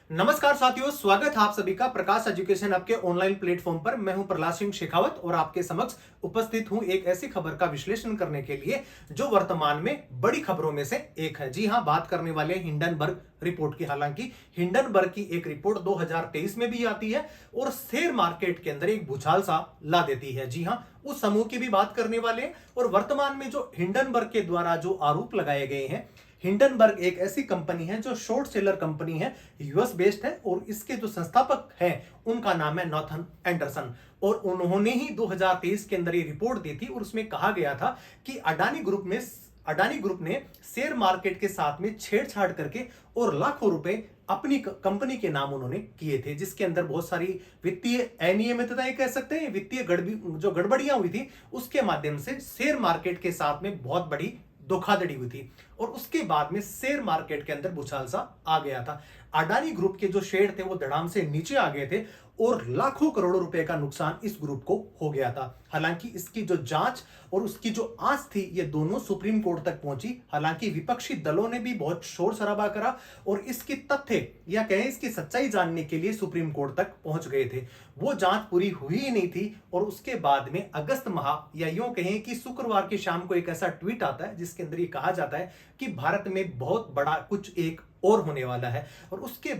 नमस्कार साथियों, स्वागत है आप सभी का प्रकाश एजुकेशन आपके ऑनलाइन प्लेटफॉर्म पर। मैं हूं प्रहलाद सिंह शेखावत और आपके समक्ष उपस्थित हूं एक ऐसी खबर का विश्लेषण करने के लिए जो वर्तमान में बड़ी खबरों में से एक है। जी हां, बात करने वाले हिंडनबर्ग रिपोर्ट की। हालांकि हिंडनबर्ग की एक रिपोर्ट 2023 में भी आती है और शेयर मार्केट के अंदर एक भूचाल सा ला देती है। जी हां, उस समूह की भी बात करने वाले हैं और वर्तमान में जो हिंडनबर्ग के द्वारा जो आरोप लगाए गए हैं। हिंडनबर्ग एक ऐसी कंपनी है जो शॉर्ट सेलर कंपनी है, यूएस बेस्ड है और इसके जो संस्थापक हैं उनका नाम है नॉर्थन एंडरसन। और उन्होंने ही 2023 के अंदर ये रिपोर्ट दी थी और उसमें कहा गया था कि अडानी ग्रुप ने शेयर मार्केट के साथ में छेड़छाड़ करके और लाखों रुपए अपनी कंपनी के नाम उन्होंने किए थे, जिसके अंदर बहुत सारी वित्तीय अनियमितताएं कह सकते हैं, वित्तीय जो गड़बड़ियां हुई थी उसके माध्यम से शेयर मार्केट के साथ में बहुत बड़ी धोखाधड़ी हुई थी और उसके बाद में शेयर मार्केट के अंदर भूचाल सा आ गया था। अडानी ग्रुप के जो शेयर थे वो धड़ाम से नीचे आ गए थे और लाखों करोड़ों रुपए का नुकसान इस ग्रुप को हो गया था। हालांकि इसकी जो जांच और उसकी जो आंच थी ये दोनों सुप्रीम कोर्ट तक पहुंची। हालांकि विपक्षी दलों ने भी बहुत शोर शराबा करा और इसकी तथ्य या कहें इसकी सच्चाई जानने के लिए सुप्रीम कोर्ट तक पहुंच गए थे। वो जांच पूरी हुई ही नहीं थी और उसके बाद में अगस्त माह या यूं कहें कि शुक्रवार की शाम को एक ऐसा ट्वीट आता है जिसके अंदर ये कहा जाता है कि भारत में बहुत बड़ा कुछ एक और होने वाला है और उसके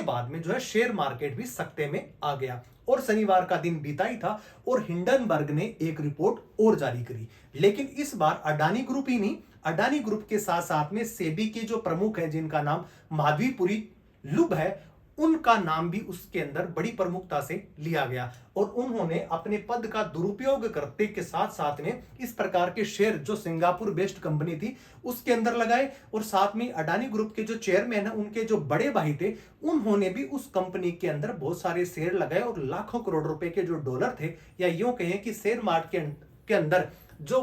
बाद में जो है शेयर मार्केट भी सकते में आ गया और शनिवार का दिन बीता ही था और हिंडनबर्ग ने एक रिपोर्ट और जारी करी। लेकिन इस बार अडानी ग्रुप ही नहीं, अडानी ग्रुप के साथ साथ में सेबी के जो प्रमुख हैं जिनका नाम माधवीपुरी लुब है, उनका नाम भी उसके अंदर बड़ी प्रमुखता से लिया गया और उन्होंने अपने पद का दुरुपयोग करते के साथ साथ में इस प्रकार के शेयर जो सिंगापुर बेस्ड कंपनी थी उसके अंदर लगाए और साथ में अडानी ग्रुप के जो चेयरमैन है उनके जो बड़े भाई थे उन्होंने भी उस कंपनी के अंदर बहुत सारे शेयर लगाए और लाखों करोड़ रुपए के जो डॉलर थे या यूं कहें कि शेयर मार्केट के अंदर जो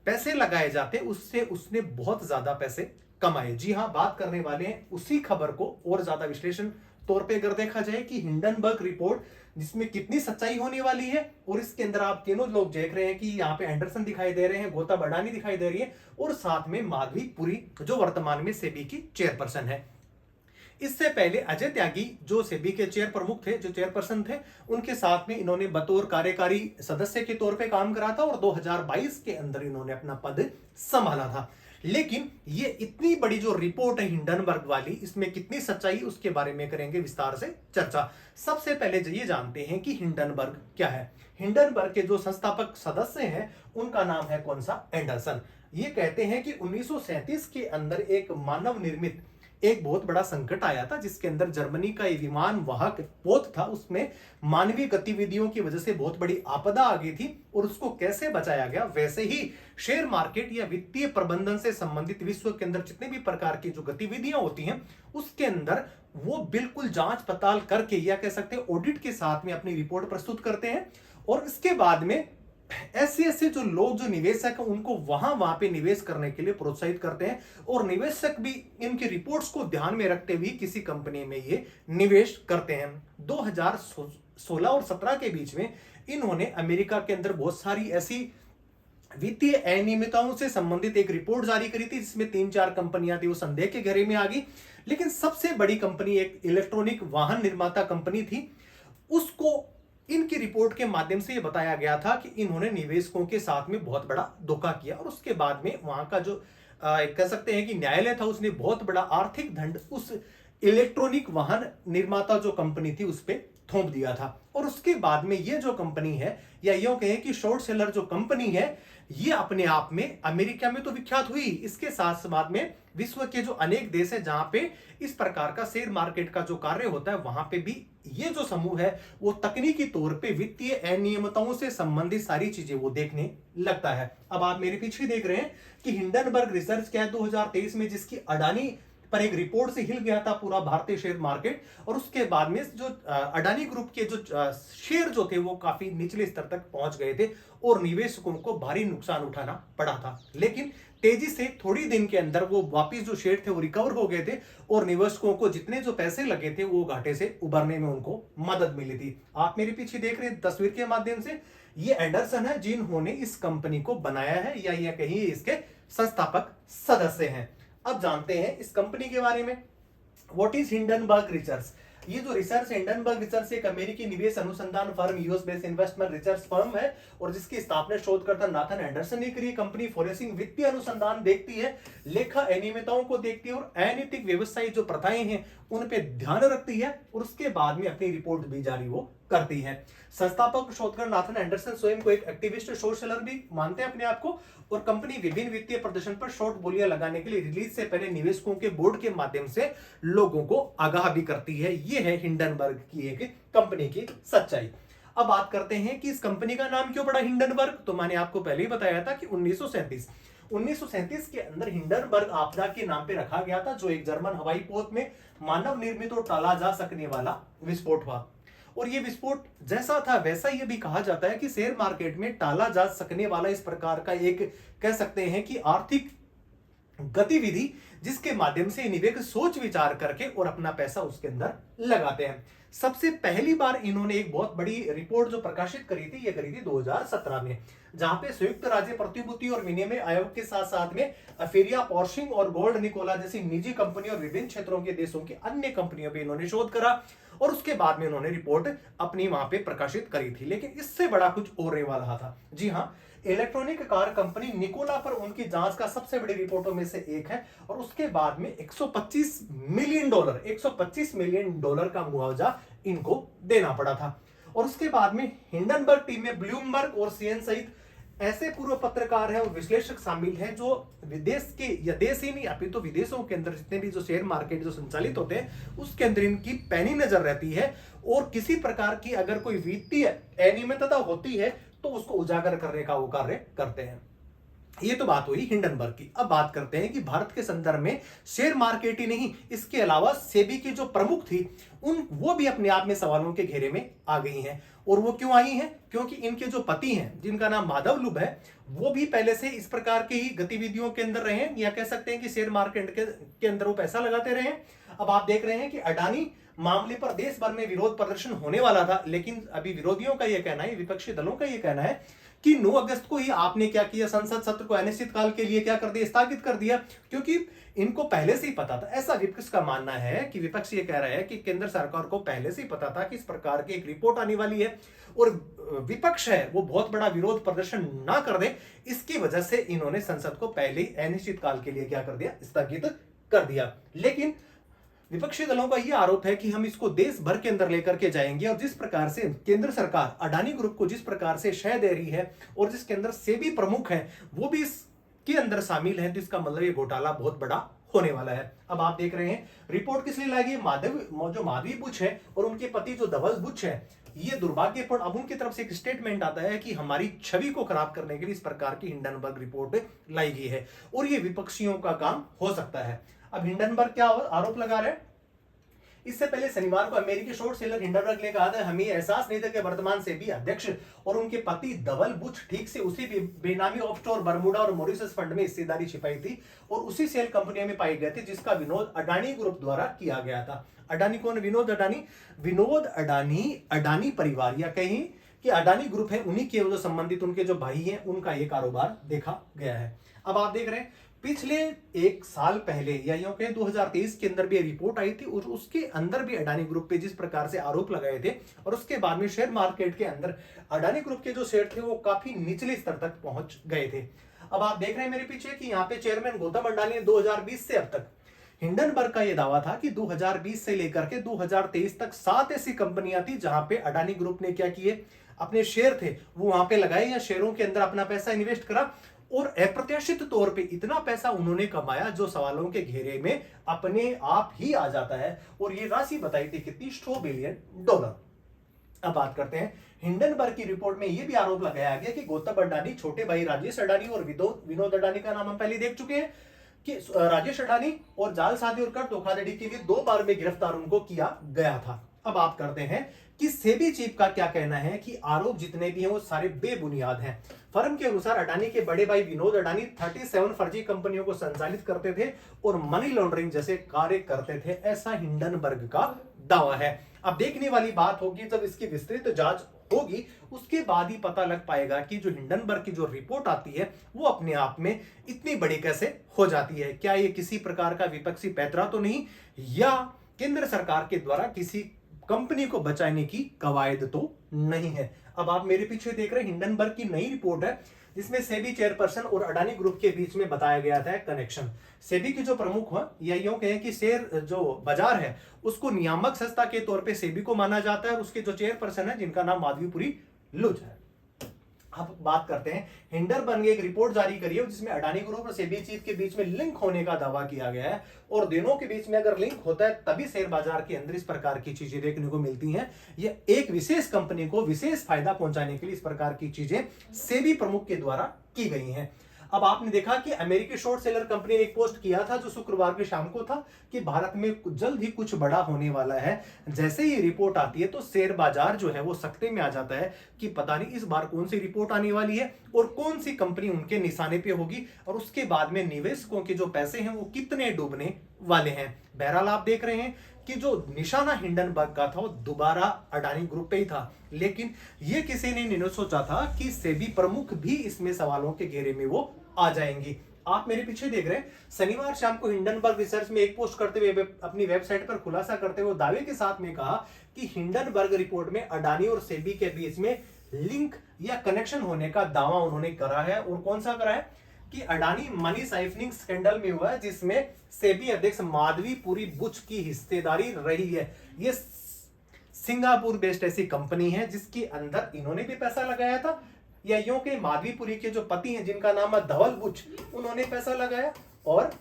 पैसे लगाए जाते उससे उसने बहुत ज्यादा पैसे कमाए। जी हां, बात करने वाले हैं उसी खबर को और ज्यादा विश्लेषण तौर पे अगर देखा जाए कि हिंडनबर्ग रिपोर्ट जिसमें कितनी सच्चाई होने वाली है और इसके अंदर आप तीनों लोग देख रहे हैं कि यहाँ पे एंडरसन दिखाई दे रहे हैं, गौतम अडानी दिखाई दे रही है और साथ में माधवी पुरी जो वर्तमान में सेबी की चेयरपर्सन है। इससे पहले अजय त्यागी जो सेबी के चेयर प्रमुख थे, जो चेयरपर्सन थे, उनके साथ में इन्होंने बतौर कार्यकारी सदस्य के तौर पे काम करा था और 2022 के अंदर इन्होंने अपना पद संभाला था। लेकिन ये इतनी बड़ी जो रिपोर्ट है हिंडनबर्ग वाली, इसमें कितनी सच्चाई उसके बारे में करेंगे विस्तार से चर्चा। सबसे पहले ये जानते हैं कि हिंडनबर्ग क्या है। हिंडनबर्ग के जो संस्थापक सदस्य हैं उनका नाम है कौन सा, एंडरसन। ये कहते हैं कि 1937 के अंदर एक मानव निर्मित एक बहुत बड़ा संकट आया था जिसके अंदर जर्मनी का एक विमान वाहक पोत था, उसमें मानवीय गतिविधियों की वजह से बहुत बड़ी आपदा आ गई थी और उसको कैसे बचाया गया। वैसे ही शेयर मार्केट या वित्तीय प्रबंधन से संबंधित विश्व के अंदर जितने भी प्रकार की जो गतिविधियां होती हैं उसके अंदर वो बिल्कुल जांच पड़ताल करके या कह सकते हैं ऑडिट के साथ में अपनी रिपोर्ट प्रस्तुत करते हैं और इसके बाद में ऐसे ऐसे जो लोग जो निवेशक हैं उनको वहां पे निवेश करने के लिए प्रोत्साहित करते हैं और निवेशक भी इनकी रिपोर्ट्स को ध्यान में रखते हुए किसी कंपनी में ये निवेश करते हैं। 2016 और 17 के बीच में इन्होंने अमेरिका के अंदर बहुत सारी ऐसी वित्तीय अनियमितताओं से संबंधित एक रिपोर्ट जारी करी थी जिसमें 3-4 कंपनियां थी वो संदेह के घेरे में आ गई। लेकिन सबसे बड़ी कंपनी एक इलेक्ट्रॉनिक वाहन निर्माता कंपनी थी, उसको इनकी रिपोर्ट के माध्यम से यह बताया गया था कि इन्होंने निवेशकों के साथ में बहुत बड़ा धोखा किया और उसके बाद में वहां का जो कह सकते हैं कि न्यायालय था उसने बहुत बड़ा आर्थिक दंड उस इलेक्ट्रॉनिक वाहन निर्माता जो कंपनी थी उस पर थोप दिया था। और उसके बाद में ये जो कंपनी है या यूं कहें कि शॉर्ट सेलर जो कंपनी है ये अपने आप में अमेरिका में तो विख्यात हुई, इसके साथ साथ में विश्व के जो अनेक देश है जहां पे इस प्रकार का शेयर मार्केट का जो कार्य होता है वहां पे भी ये जो समूह है वो तकनीकी तौर पे वित्तीय अनियमितताओं से संबंधित सारी चीजें वो देखने लगता है। अब आप मेरे पीछे देख रहे हैं कि हिंडनबर्ग रिसर्च क्या है 2023 में, जिसकी अडानी पर एक रिपोर्ट से हिल गया था पूरा भारतीय शेयर मार्केट और उसके बाद में जो अडानी ग्रुप के जो शेयर जो थे वो काफी निचले स्तर तक पहुंच गए थे और निवेशकों को भारी नुकसान उठाना पड़ा था। लेकिन तेजी से थोड़ी दिन के अंदर वो वापिस जो शेयर थे वो रिकवर हो गए थे और निवेशकों को जितने जो पैसे लगे थे वो घाटे से उबरने में उनको मदद मिली थी। आप मेरे पीछे देख रहे हैं तस्वीर के माध्यम से, ये एंडरसन है जिन्होंने इस कंपनी को बनाया है या यह कहिए इसके संस्थापक सदस्य हैं। अब जानते हैं इस कंपनी के बारे में। What is Hindenburg research? ये जो रिसर्च हिंडनबर्ग रिसर्च एक अमेरिकी निवेश अनुसंधान firm, US based investment research firm है और जिसकी स्थापना शोधकर्ता नाथन एंडरसन ने करी। कंपनी फोरेंसिक वित्तीय अनुसंधान देखती है, लेखा अनियमितताओं को देखती है और अनैतिक व्यवसायी जो प्रथाएं हैं उन पे ध्यान रखती है और उसके बाद में अपनी रिपोर्ट भी जारी वो करती है। संस्थापक शोधकर नाथन एंडरसन स्वयं को एक एक्टिविस्ट शोर सेलर भी मानते हैं अपने आप को और कंपनी विभिन्न वित्तीय प्रदर्शन पर शॉर्ट बोलियां लगाने के लिए रिलीज से पहले निवेशकों के बोर्ड के माध्यम से लोगों को आगाह भी करती है। यह है हिंडनबर्ग की एक कंपनी की सच्चाई। अब बात करते हैं कि इस कंपनी का नाम क्यों पड़ा हिंडनबर्ग। तो मैंने आपको पहले ही बताया था कि 1937 के अंदर हिंडनबर्ग आपदा के नाम पे रखा गया था, जो एक जर्मन हवाई पोत में मानव निर्मित और टाला जा सकने वाला विस्फोट हुआ। और ये विस्फोट जैसा था वैसा ये भी कहा जाता है कि शेयर मार्केट में टाला जा सकने वाला इस प्रकार का एक कह सकते हैं कि आर्थिक गतिविधि जिसके माध्यम से निवेशक सोच विचार करके और अपना पैसा उसके अंदर लगाते हैं। सबसे पहली बार इन्होंने एक बहुत बड़ी रिपोर्ट जो प्रकाशित करी थी, ये करी थी 2017 में, जहां पे संयुक्त राज्य प्रतिभूति और विनिमय आयोग के साथ साथ में अफेरिया पॉर्शिंग और गोल्ड निकोला जैसी निजी कंपनियों और विभिन्न क्षेत्रों के देशों की अन्य कंपनियों पे इन्होंने शोध करा और उसके बाद में उन्होंने रिपोर्ट अपनी वहां पे प्रकाशित करी थी। लेकिन इससे बड़ा कुछ और होने वाला था। जी हाँ, इलेक्ट्रॉनिक कार कंपनी निकोला पर उनकी जांच का सबसे बड़ी रिपोर्टों में से एक है और उसके बाद में 125 मिलियन डॉलर का मुआवजा इनको देना पड़ा था। और उसके बाद में हिंडनबर्ग टीम में ब्लूमबर्ग और सीएन सहित ऐसे पूर्व पत्रकार हैं और विश्लेषक शामिल हैं जो विदेश के या देश ही नहीं अभी तो विदेशों के अंदर जितने भी जो शेयर मार्केट जो संचालित होते हैं उसके अंदर इनकी पैनी नजर रहती है और किसी प्रकार की अगर कोई वित्तीय अनियमितता होती है तो उसको उजागर करने का वो कार्य करते हैं। ये तो बात हुई हिंडनबर्ग की। अब बात करते हैं कि भारत के संदर्भ में शेयर मार्केट ही नहीं, इसके अलावा सेबी की जो प्रमुख थी वो भी अपने आप में सवालों के घेरे में आ गई हैं। और वो क्यों आई हैं? क्योंकि इनके जो पति हैं जिनका नाम माधव लुब है वो भी पहले से इस प्रकार की ही गतिविधियों के अंदर रहे हैं, या कह सकते हैं कि शेयर मार्केट के अंदर वो पैसा लगाते रहे। अब आप देख रहे हैं कि अडानी मामले पर देश भर में विरोध प्रदर्शन होने वाला था, लेकिन अभी विरोधियों का यह कहना है, विपक्षी दलों का यह कहना है कि 9 अगस्त को ही आपने क्या किया, संसद सत्र को अनिश्चित काल के लिए क्या कर दिया, स्थगित कर दिया, क्योंकि इनको पहले से ही पता था। ऐसा विपक्ष का मानना है कि विपक्ष ये कह रहा है कि केंद्र सरकार को पहले से ही पता था कि इस प्रकार की एक रिपोर्ट आने वाली है और विपक्ष है वो बहुत बड़ा विरोध प्रदर्शन ना कर दे, इसकी वजह से इन्होंने संसद को पहले ही अनिश्चित काल के लिए क्या कर दिया, स्थगित कर दिया। लेकिन विपक्षी दलों का यह आरोप है कि हम इसको देश भर के अंदर लेकर के जाएंगे और जिस प्रकार से केंद्र सरकार अडानी ग्रुप को जिस प्रकार से शय दे रही है और जिसके अंदर सेबी प्रमुख है वो भी इसके अंदर शामिल है, तो इसका मतलब ये घोटाला बहुत बड़ा होने वाला है। अब आप देख रहे हैं रिपोर्ट किस लिए लाएगी, जो माधवी बुच है और उनके पति जो धवल बुच है, ये दुर्भाग्यपूर्ण। अब उनकी तरफ से एक स्टेटमेंट आता है कि हमारी छवि को खराब करने के लिए इस प्रकार की हिंडनबर्ग रिपोर्ट लाई गई है और ये विपक्षियों का काम हो सकता है। अब हिंडनबर्ग क्या आरोप लगा रहे हैं? इससे पहले शनिवार को अमेरिकी शॉर्ट सेलर हिंडनबर्ग ने कहा था हमें एहसास नहीं था कि वर्तमान सेबी अध्यक्ष और उनके पति धवल बुच ठीक से उसी बेनामी ऑफशोर बरमूडा और मॉरिशस फंड में हिस्सेदारी छिपाई थी और उसी सेल कंपनियों में पाई गए थे जिसका विनोद अडानी ग्रुप द्वारा किया गया था। अडानी कौन? विनोद अडानी अडानी परिवार या कहीं कि अडानी ग्रुप है, उन्हीं के जो संबंधित उनके जो भाई हैं उनका ये कारोबार देखा गया है। अब आप देख रहे हैं पिछले एक साल पहले या यूं कहें 2023 के अंदर भी रिपोर्ट आई थी और उसके अंदर भी अडानी ग्रुप पे जिस प्रकार से आरोप लगाए थे और उसके बाद में शेयर मार्केट के अंदर अडानी ग्रुप के जो शेयर थे वो काफी निचले स्तर तक पहुंच गए थे। अब आप देख रहे हैं मेरे पीछे कि यहाँ पे चेयरमैन गौतम अडानी ने 2020 से अब तक हिंडनबर्ग का यह दावा था कि 2020 से लेकर के 2023 तक 7 ऐसी कंपनियां थी जहां पे अडानी ग्रुप ने क्या किए, अपने शेयर थे वो वहां पे लगाए या शेयरों के अंदर अपना पैसा इन्वेस्ट करा और अप्रत्याशित तौर पे इतना पैसा उन्होंने कमाया जो सवालों के घेरे में अपने आप ही आ जाता है और ये राशि बताई थी कितनी, $100 बिलियन। अब बात करते हैं हिंडनबर्ग की रिपोर्ट में यह भी आरोप लगाया गया कि गौतम अडानी, छोटे भाई राजेश अडानी और विनोद अडानी का नाम हम पहले देख चुके हैं कि राजेश अडानी और जालसाजी और कर धोखाधड़ी के लिए 2 बार में गिरफ्तार उनको किया गया था। अब आप करते हैं कि सेबी चीफ का क्या कहना है कि आरोप जितने भी हैं वो सारे बेबुनियाद हैं। फर्म के अनुसार अडानी के बड़े भाई विनोद अडानी 37 फर्जी कंपनियों को संचालित करते थे और मनी लॉन्ड्रिंग जैसे कार्य करते थे, ऐसा हिंडनबर्ग का दावा है। अब देखने वाली बात होगी जब इसकी विस्तृत जांच होगी उसके बाद ही पता लग पाएगा कि जो हिंडनबर्ग की जो रिपोर्ट आती है वो अपने आप में इतनी बड़ी कैसे हो जाती है। क्या ये किसी प्रकार का विपक्षी पैतरा तो नहीं, या केंद्र सरकार के द्वारा किसी कंपनी को बचाने की कवायद तो नहीं है। अब आप मेरे पीछे देख रहे हैं हिंडनबर्ग की नई रिपोर्ट है, जिसमें सेबी चेयरपर्सन और अडानी ग्रुप के बीच में बताया गया था कनेक्शन। सेबी की जो प्रमुख है या यूं कहें कि शेयर जो बाजार है उसको नियामक संस्था के तौर पे सेबी को माना जाता है, और उसके जो चेयरपर्सन है जिनका नाम माधवीपुरी लुज है। अब बात करते हैं, हिंडनबर्ग ने एक रिपोर्ट जारी करी है जिसमें अडानी ग्रुप और सेबी चीफ के बीच में लिंक होने का दावा किया गया है, और दोनों के बीच में अगर लिंक होता है तभी शेयर बाजार के अंदर इस प्रकार की चीजें देखने को मिलती हैं। ये एक विशेष कंपनी को विशेष फायदा पहुंचाने के लिए इस प्रकार की चीजें सेबी प्रमुख के द्वारा की गई हैं। अब आपने देखा कि अमेरिकी शॉर्ट सेलर कंपनी ने एक पोस्ट किया था जो शुक्रवार की शाम को था कि भारत में जल्द ही कुछ बड़ा होने वाला है। जैसे ही रिपोर्ट आती है तो शेयर बाजार जो है वो सख्ते में आ जाता है कि पता नहीं इस बार कौन सी रिपोर्ट आने वाली है और कौन सी कंपनी उनके निशाने पे होगी, और उसके बाद में निवेशकों के जो पैसे हैं वो कितने डूबने वाले हैं। बहरहाल आप देख रहे हैं कि जो निशाना हिंडनबर्ग का था वो दोबारा अडानी ग्रुप पे ही था, लेकिन ये किसी ने नहीं सोचा था कि सेबी प्रमुख भी इसमें सवालों के घेरे में वो आ जाएंगी। आप मेरे पीछे देख रहे हैं, शनिवार शाम को हिंडनबर्ग रिसर्च में एक पोस्ट करते हुए अपनी वेबसाइट पर खुलासा करते हुए दावे के साथ में कहा कि हिंडनबर्ग रिपोर्ट में अडानी और सेबी के बीच में लिंक या कनेक्शन होने का दावा उन्होंने करा है। और कौन सा करा है कि अडानी मनी साइफनिंग स्कैंडल में हुआ है जिसमें सेबी अध्यक्ष माधवीपुरी बुच की हिस्सेदारी रही है। ये सिंगापुर बेस्ड ऐसी कंपनी है जिसके अंदर इन्होंने भी पैसा लगाया था, या यूं के माधवीपुरी के जो पति हैं जिनका नाम है धवल बुच, उन्होंने पैसा लगाया और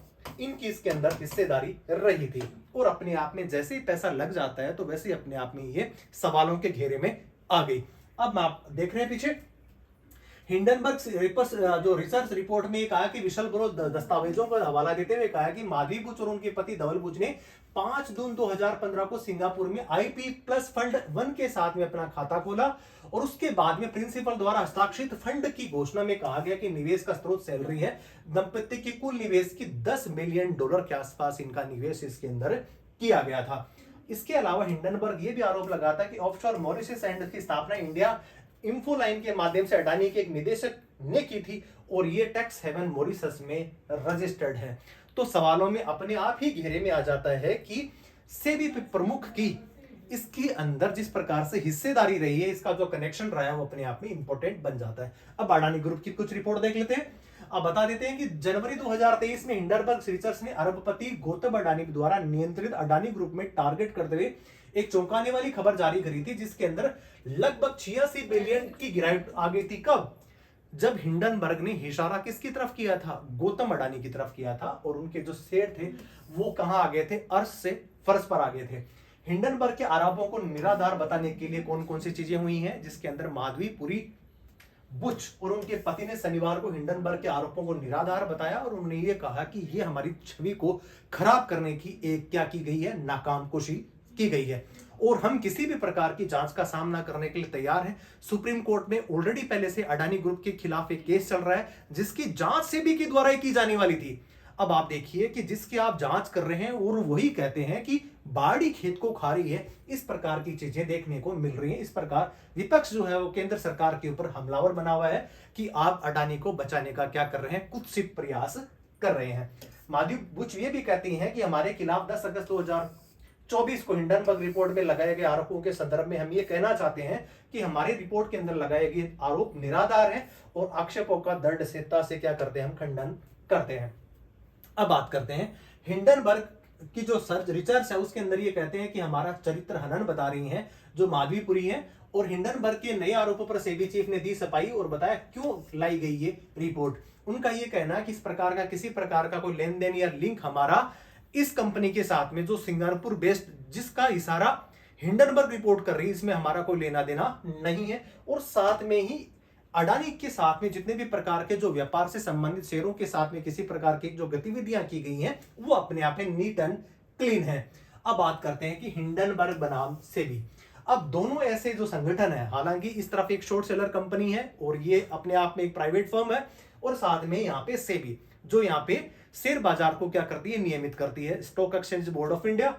इनकी इसके अंदर हिस्सेदारी रही थी। और अपने आप में जैसे ही पैसा लग जाता है तो वैसे ही अपने आप में ये सवालों के घेरे में आ गई। अब आप देख रहे हैं पीछे हिंडनबर्ग जो रिसर्च रिपोर्ट में कहा कि विशल ग्रोथ दस्तावेजों का हवाला देते हुए कहा कि माधवी बुच और उनके पति धवल बुच ने 5 जून 2015 को सिंगापुर में आईपी प्लस फंड 1 के साथ में अपना खाता खोला, और उसके बाद में प्रिंसिपल द्वारा हस्ताक्षरित फंड की घोषणा में कहा गया कि निवेश का स्रोत सैलरी है। दंपति की कुल निवेश की $10 मिलियन के आसपास इनका निवेश इसके अंदर किया गया था। इसके अलावा हिंडनबर्ग ये भी आरोप लगाता है कि ऑफशोर मॉरिशस एंड की स्थापना इंडिया इंफोलाइन के माध्यम से अडानी के एक निदेशक ने की थी, और ये टैक्स हेवन मॉरिशस में रजिस्टर्ड है। तो सवालों में अपने आप ही घेरे में आ जाता है कि सेबी प्रमुख की इसके अंदर जिस प्रकार से हिस्सेदारी रही है, इसका जो कनेक्शन रहा है वो अपने आप में इंपॉर्टेंट बन जाता है। अब अडानी ग्रुप की कुछ रिपोर्ट देख लेते हैं। अब बता देते हैं कि जनवरी 2023 में हिंडनबर्ग रिसर्च ने अरबपति गौतम अडानी द्वारा नियंत्रित अडानी ग्रुप में टारगेट करते हुए एक चौंकाने वाली खबर जारी करी थी, जिसके अंदर लगभग 86 बिलियन की गिरावट आ गई थी। कब? जब हिंडनबर्ग ने इशारा किसकी तरफ किया था? गौतम अडानी की तरफ किया था, और उनके जो शेयर थे वो कहां आ गए थे? अर्श से फर्श पर आ गए थे। हिंडनबर्ग के आरोपों को निराधार बताने के लिए कौन कौन सी चीजें हुई हैं, जिसके अंदर माधवीपुरी बुच और उनके पति ने शनिवार को हिंडनबर्ग के आरोपों को निराधार बताया, और उन्होंने ये कहा कि ये हमारी छवि को खराब करने की एक क्या की गई है? नाकाम कोशिश की गई है, और हम किसी भी प्रकार की जांच का सामना करने के लिए तैयार हैं। सुप्रीम कोर्ट में ऑलरेडी पहले से अडानी ग्रुप के खिलाफ एक केस चल रहा है जिसकी जांच सेबी के द्वारा ही की जाने वाली थी। अब आप देखिए कि जिसकी आप जांच कर रहे हैं और वही कहते हैं कि बाड़ी खेत को खा रही है। इस प्रकार की चीजें देखने को मिल रही हैं। इस प्रकार विपक्ष जो है वो केंद्र सरकार के ऊपर हमलावर बना हुआ है कि आप अडानी को बचाने का क्या कर रहे हैं? कुत्सित प्रयास कर रहे हैं। माधवी बुच ये भी कहती हैं कि हमारे खिलाफ 10 अगस्त 2024 को हिंडनबर्ग रिपोर्ट में लगाए गए आरोपों के संदर्भ में हम ये कहना चाहते हैं कि हमारी रिपोर्ट के अंदर लगाए गए आरोप निराधार हैं, और आक्षेपों का दृढ़ता से क्या करते हैं? हम खंडन करते हैं। अब बात करते हैं हिंडनबर्ग की जो रिसर्च है उसके अंदर ये कहते हैं कि हमारा चरित्र हनन बता रही हैं जो माधवीपुरी है, और हिंडनबर्ग के नए आरोपों पर सेबी चीफ ने दी सफाई और बताया क्यों लाई गई ये रिपोर्ट। उनका ये कहना है कि इस प्रकार का किसी प्रकार का कोई लेन देन या लिंक हमारा इस कंपनी के साथ में जो सिंगापुर बेस्ड जिसका इशारा हिंडनबर्ग रिपोर्ट कर रही है, इसमें हमारा कोई लेना देना नहीं है। और साथ में ही अडानी के साथ में जितने भी प्रकार के जो व्यापार से संबंधित शेयरों के साथ में किसी प्रकार की जो गतिविधियां की गई हैं वो अपने आप में नीट एंड क्लीन है। अब बात करते हैं कि हिंडनबर्ग बनाम सेबी। अब दोनों ऐसे जो संगठन है, हालांकि इस तरफ एक शॉर्ट सेलर कंपनी है और ये अपने आप में एक प्राइवेट फर्म है, और साथ में यहाँ पे सेबी जो यहाँ पे शेयर बाजार को क्या करती है? नियमित करती है। Stock exchange board of India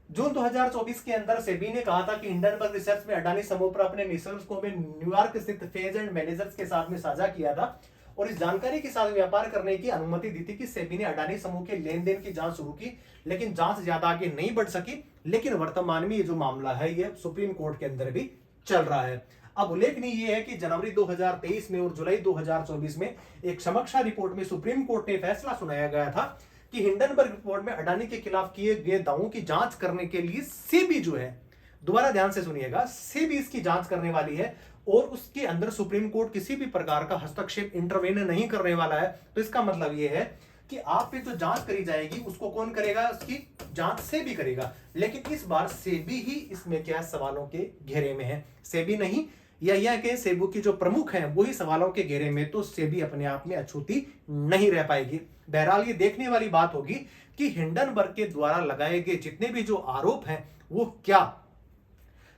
June 2024 के अंदर सेबी ने कहा था कि हिंडनबर्ग रिसर्च में अडानी समूह पर अपने निष्कर्ष को न्यूयॉर्क स्थित फेज एंड मैनेजर्स के साथ में साझा किया था, और इस जानकारी के साथ व्यापार करने की अनुमति दी थी कि सेबी ने अडानी समूह के लेन देन की जांच शुरू की, लेकिन जांच ज्यादा आगे नहीं बढ़ सकी। लेकिन वर्तमान में ये जो मामला है ये सुप्रीम कोर्ट के अंदर भी चल रहा है। अब उल्लेखनीय ये है कि जनवरी 2023 में और जुलाई 2024 में एक समीक्षा रिपोर्ट में सुप्रीम कोर्ट ने फैसला सुनाया गया था कि हिंडनबर्ग रिपोर्ट में अडानी के खिलाफ किए गए दावों की जांच करने के लिए सेबी जो है, दोबारा ध्यान से सुनिएगा, सेबी इसकी जांच करने वाली है और उसके अंदर सुप्रीम कोर्ट किसी भी प्रकार का हस्तक्षेप इंटरवेन नहीं करने वाला है। तो इसका मतलब यह है कि आप पे जो जांच करी जाएगी उसको कौन करेगा, उसकी जांच सेबी करेगा। लेकिन इस बार सेबी ही इसमें क्या सवालों के घेरे में है, सेबी नहीं, या यह कि सेबी की जो प्रमुख हैं वही सवालों के घेरे में, तो सेबी अपने आप में अछूती नहीं रह पाएगी। बहरहाल ये देखने वाली बात होगी कि हिंडनबर्ग के द्वारा लगाए गए जितने भी जो आरोप हैं वो क्या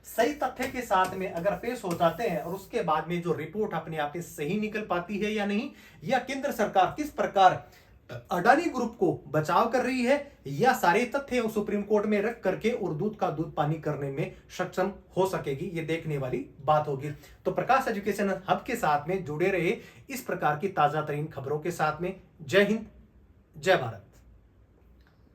सही तथ्य के साथ में अगर पेश हो जाते हैं और उसके बाद में जो रिपोर्ट अपने आप में सही निकल पाती है या नहीं, या केंद्र सरकार किस प्रकार अडानी ग्रुप को बचाव कर रही है, या सारे तथ्य सुप्रीम कोर्ट में रख करके और दूध का दूध पानी करने में सक्षम हो सकेगी, ये देखने वाली बात होगी। तो प्रकाश एजुकेशन हब के साथ में जुड़े रहे इस प्रकार की ताजा तरीन खबरों के साथ में। जय हिंद, जय भारत।